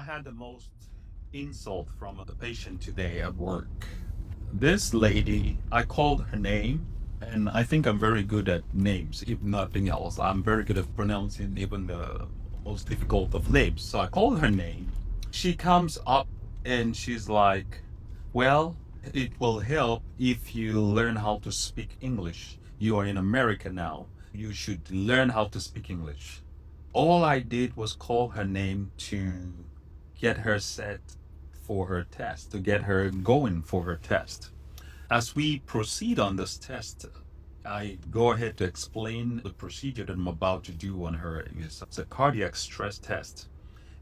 had the most insult from a patient today at work. This lady, I called her name, and I think I'm very good at names, if nothing else. I'm very good at pronouncing even the most difficult of names. So I called her name. She comes up and she's like, well, it will help if you learn how to speak English. You are in America now. You should learn how to speak English. All I did was call her name to get her set for her test, to get her going for her test. As we proceed on this test, I go ahead to explain the procedure that I'm about to do on her. It's a cardiac stress test.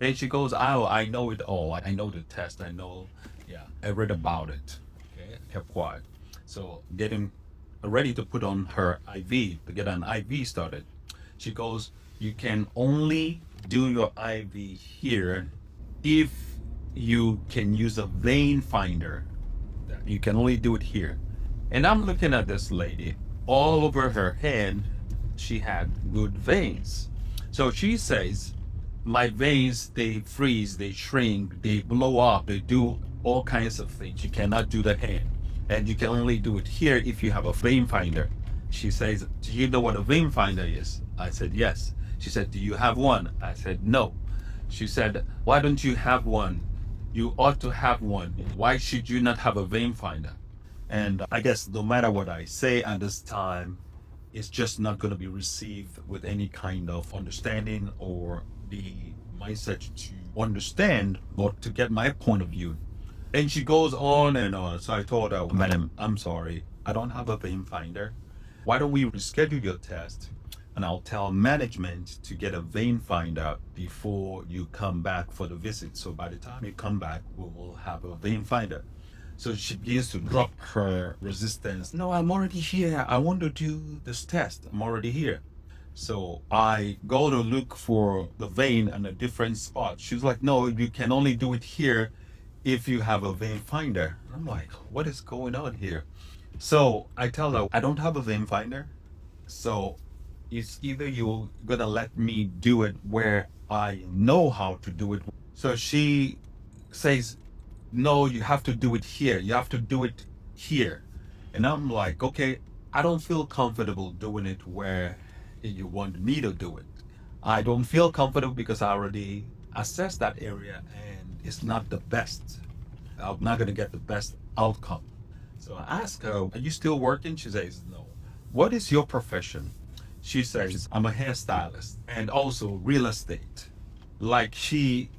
And she goes, oh, I know it all. I know the test. I know, yeah, I read about it. Okay, kept quiet. So getting ready to put on her IV, to get an IV started. She goes, you can only do your IV here if you can use a vein finder. You can only do it here. And I'm looking at this lady. All over her head, she had good veins. So she says, my veins, they freeze, they shrink, they blow up, they do all kinds of things. You cannot do the hand. And you can only do it here if you have a vein finder. She says, do you know what a vein finder is? I said, yes. She said, do you have one? I said, no. She said, why don't you have one? You ought to have one. Why should you not have a vein finder? And I guess no matter what I say at this time, it's just not going to be received with any kind of understanding or the mindset to understand or to get my point of view. And she goes on and on. So I told her, madam, I'm sorry, I don't have a vein finder. Why don't we reschedule your test? And I'll tell management to get a vein finder before you come back for the visit. So by the time you come back, we will have a vein finder. So she begins to drop her resistance. No, I'm already here. I want to do this test. I'm already here. So I go to look for the vein in a different spot. She's like, no, you can only do it here if you have a vein finder. I'm like, what is going on here? So I tell her, I don't have a vein finder. So it's either you're gonna let me do it where I know how to do it. So she says, no, you have to do it here. You have to do it here. And I'm like, okay, I don't feel comfortable doing it where you want me to do it. I don't feel comfortable because I already assessed that area and it's not the best. I'm not going to get the best outcome. So I ask her, are you still working? She says, no. What is your profession? She says, I'm a hairstylist and also real estate. Like she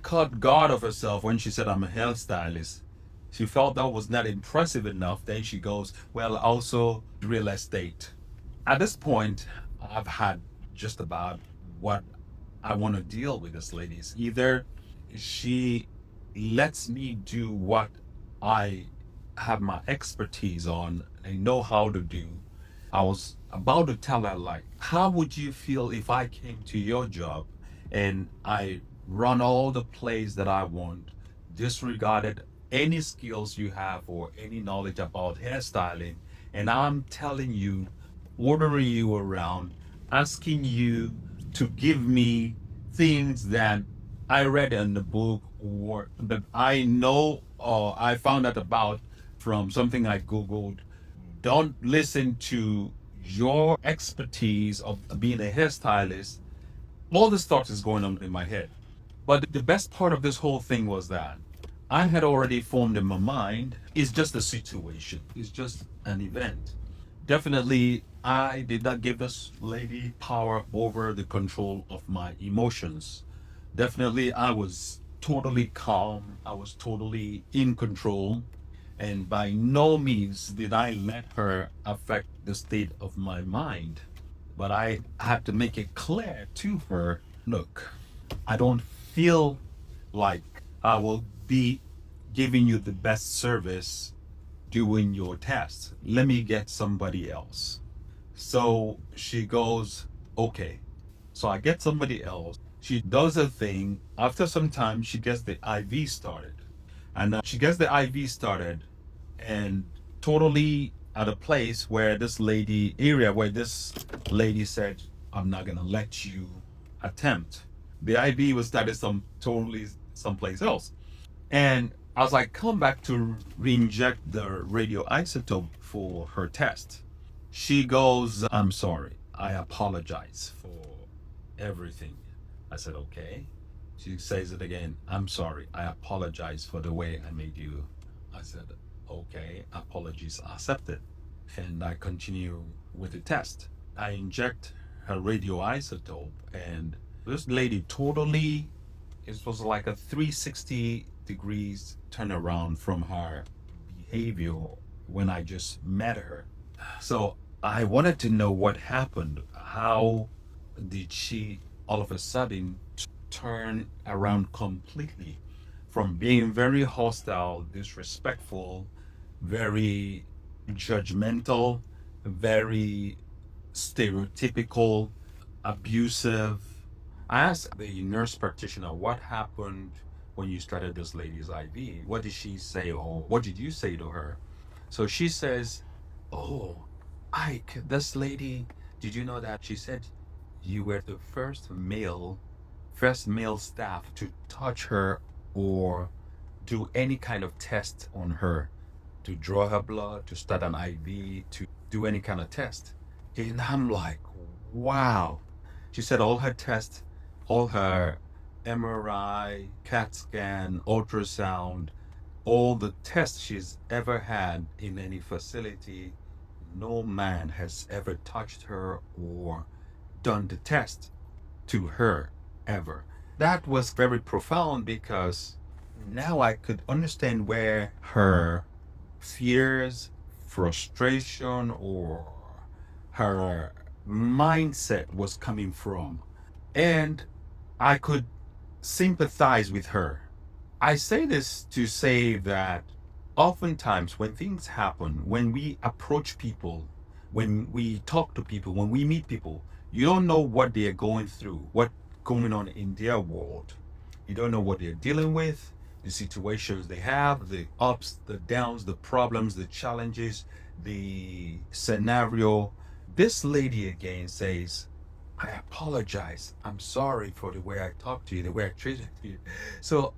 caught guard of herself when she said, I'm a hairstylist. She felt that was not impressive enough. Then she goes, well, also real estate. At this point, I've had just about what I want to deal with this lady. Either she lets me do what I have my expertise on and know how to do. I was about to tell her, like, how would you feel if I came to your job and I run all the plays that I want, disregarded any skills you have or any knowledge about hairstyling, and I'm telling you, ordering you around, asking you to give me things that I read in the book or that I know or I found out about from something I Googled. Don't listen to your expertise of being a hairstylist. All this thought is going on in my head. But the best part of this whole thing was that I had already formed in my mind, it's just a situation, it's just an event. Definitely, I did not give this lady power over the control of my emotions. Definitely, I was totally calm, I was totally in control, and by no means did I let her affect the state of my mind. But I had to make it clear to her, look, I don't feel like I will be giving you the best service doing your test. Let me get somebody else. So she goes, okay. So I get somebody else. She does her thing. After some time, she gets the IV started. And she gets the IV started and totally at a place where this lady said, I'm not going to let you attempt. The IV was started some totally someplace else. And I was like, come back to re-inject the radioisotope for her test. She goes, I'm sorry. I apologize for everything. I said, okay. She says it again. I'm sorry. I apologize for the way I made you. I said, okay, apologies accepted. And I continue with the test. I inject her radioisotope, and this lady totally, it was like a 360 degrees turnaround from her behavior when I just met her. So I wanted to know what happened. How did she all of a sudden turn around completely from being very hostile, disrespectful, very judgmental, very stereotypical, abusive? I asked the nurse practitioner what happened when you started this lady's IV. What did she say, or what did you say to her? So she says, oh, Ike, this lady, did you know that? She said you were the first male staff to touch her or do any kind of test on her, to draw her blood, to start an IV, to do any kind of test. And I'm like, wow. She said all her tests, all her MRI, CAT scan, ultrasound, all the tests she's ever had in any facility, no man has ever touched her or done the test to her ever. That was very profound because now I could understand where her fears, frustration, or her mindset was coming from. And I could sympathize with her. I say this to say that oftentimes when things happen, when we approach people, when we talk to people, when we meet people, you don't know what they're going through, what's going on in their world. You don't know what they're dealing with, the situations they have, the ups, the downs, the problems, the challenges, the scenario. This lady again says, I apologize. I'm sorry for the way I talked to you, the way I treated you. So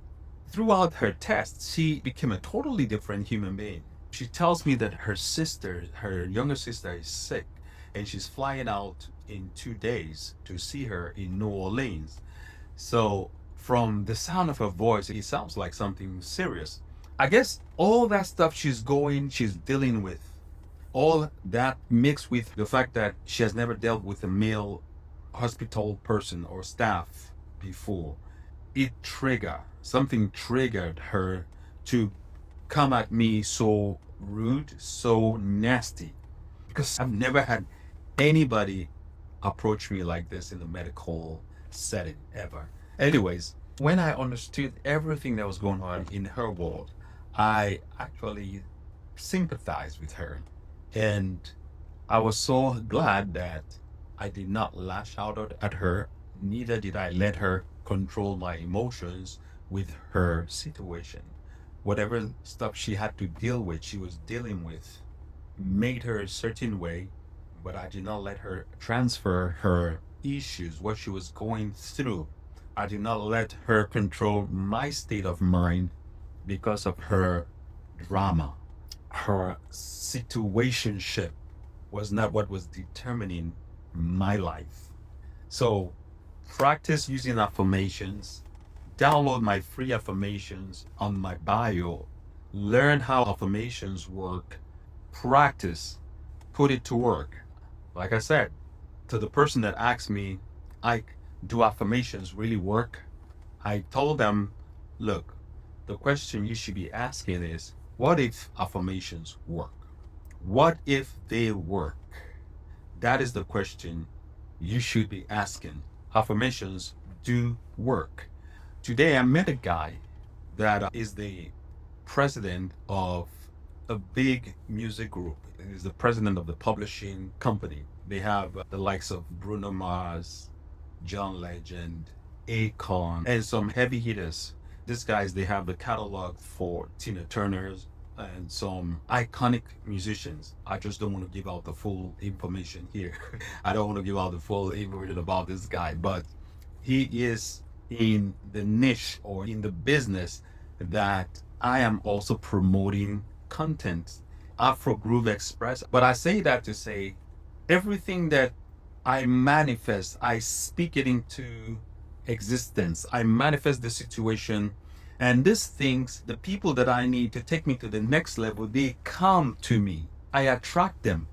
throughout her test, she became a totally different human being. She tells me that her sister, her younger sister, is sick and she's flying out in 2 days to see her in New Orleans. So, from the sound of her voice, it sounds like something serious. I guess all that stuff she's dealing with, all that mixed with the fact that she has never dealt with a male hospital person or staff before, something triggered her to come at me so rude, so nasty, because I've never had anybody approach me like this in the medical setting ever. Anyways, when I understood everything that was going on in her world, I actually sympathized with her. And I was so glad that I did not lash out at her, neither did I let her control my emotions with her situation. Whatever stuff she had to deal with, she was dealing with, made her a certain way, but I did not let her transfer her issues, what she was going through. I did not let her control my state of mind because of her drama. Her situationship was not what was determining my life. So practice using affirmations. Download my free affirmations on my bio. Learn how affirmations work. Practice. Put it to work. Like I said, to the person that asked me, do affirmations really work? I told them, look, the question you should be asking is, what if affirmations work? What if they work? That is the question you should be asking. Affirmations do work. Today, I met a guy that is the president of a big music group. He's the president of the publishing company. They have the likes of Bruno Mars, John Legend, Akon, and some heavy hitters. These guys, they have the catalog for Tina Turner's and some iconic musicians. I just don't want to give out the full information here. I don't want to give out the full information about this guy, but he is in the niche or in the business that I am also promoting content, Afro Groove Express. But I say that to say everything that I manifest, I speak it into existence. I manifest the situation, and these things, the people that I need to take me to the next level, they come to me. I attract them.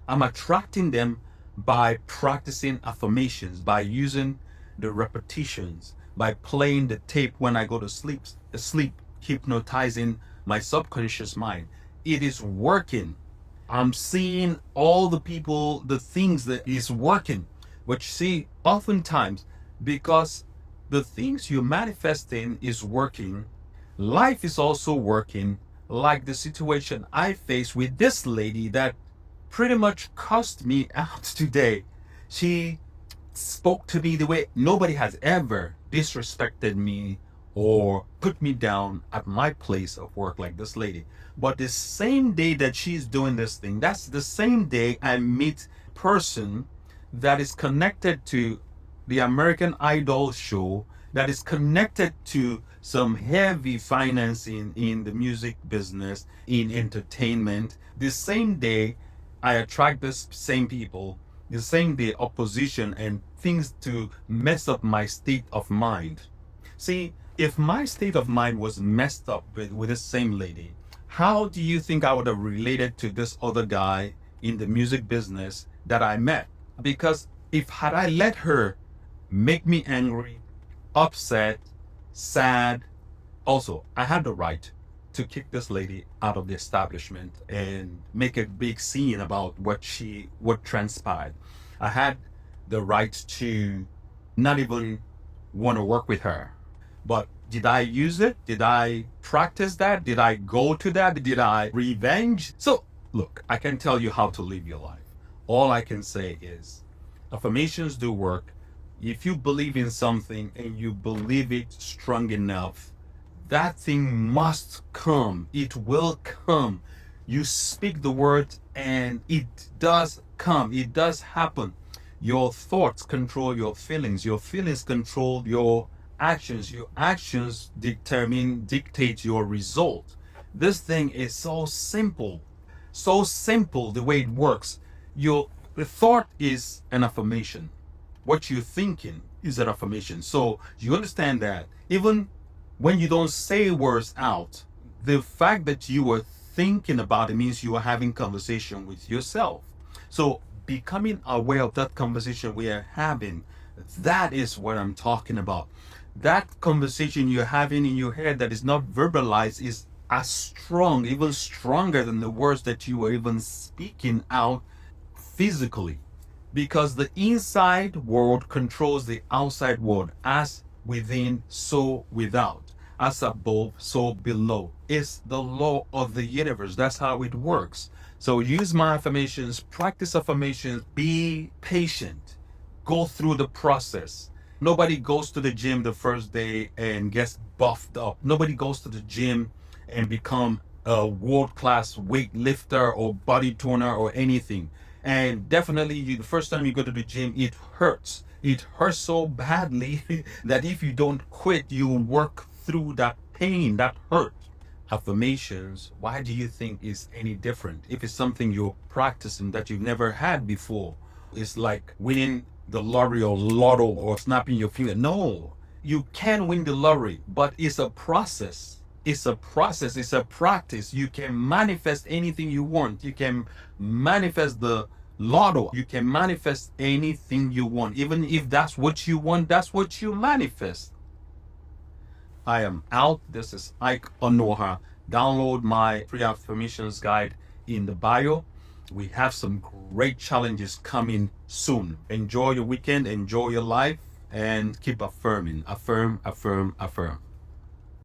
I'm attracting them by practicing affirmations, by using the repetitions, by playing the tape when I go to sleep, hypnotizing my subconscious mind. It is working. I'm seeing all the people, the things that is working. But you see, oftentimes, because the things you're manifesting is working, life is also working, like the situation I faced with this lady that pretty much cussed me out today. She spoke to me the way nobody has ever disrespected me or put me down at my place of work like this lady. But the same day that she's doing this thing, that's the same day I meet a person that is connected to the American Idol show, that is connected to some heavy financing in the music business, in entertainment. The same day I attract the same people, the same day opposition and things to mess up my state of mind. See, if my state of mind was messed up with the same lady, how do you think I would have related to this other guy in the music business that I met? Because if had I let her make me angry, upset, sad, also I had the right to kick this lady out of the establishment and make a big scene about what transpired. I had the right to not even want to work with her. But did I use it? Did I practice that? Did I go to that? Did I revenge? So look, I can tell you how to live your life. All I can say is affirmations do work. If you believe in something and you believe it strong enough, that thing must come. It will come. You speak the word and it does come. It does happen. Your thoughts control your feelings. Your feelings control your actions. Your actions dictate your result. This thing is so simple. So simple the way it works. The thought is an affirmation. What you're thinking is an affirmation. So you understand that even when you don't say words out, the fact that you were thinking about it means you are having conversation with yourself. So becoming aware of that conversation we are having, that is what I'm talking about. That conversation you're having in your head that is not verbalized is as strong, even stronger than the words that you were even speaking out physically. Because the inside world controls the outside world, as within, so without, as above, so below. It's the law of the universe. That's how it works. So use my affirmations, practice affirmations, be patient, go through the process. Nobody goes to the gym the first day and gets buffed up. Nobody goes to the gym and become a world-class weightlifter or body toner or anything. And definitely the first time you go to the gym, it hurts. It hurts so badly that if you don't quit, you will work through that pain, that hurt. Affirmations, why do you think is any different? If it's something you're practicing that you've never had before, it's like winning the lottery or lotto or snapping your finger. No, you can win the lottery, but it's a process. It's a process, it's a practice. You can manifest anything you want. You can manifest the lotto. You can manifest anything you want. Even if that's what you want, that's what you manifest. I am out. This is Ike Onoha. Download my free affirmations guide in the bio. We have some great challenges coming soon. Enjoy your weekend, enjoy your life, and keep affirming. Affirm, affirm, affirm.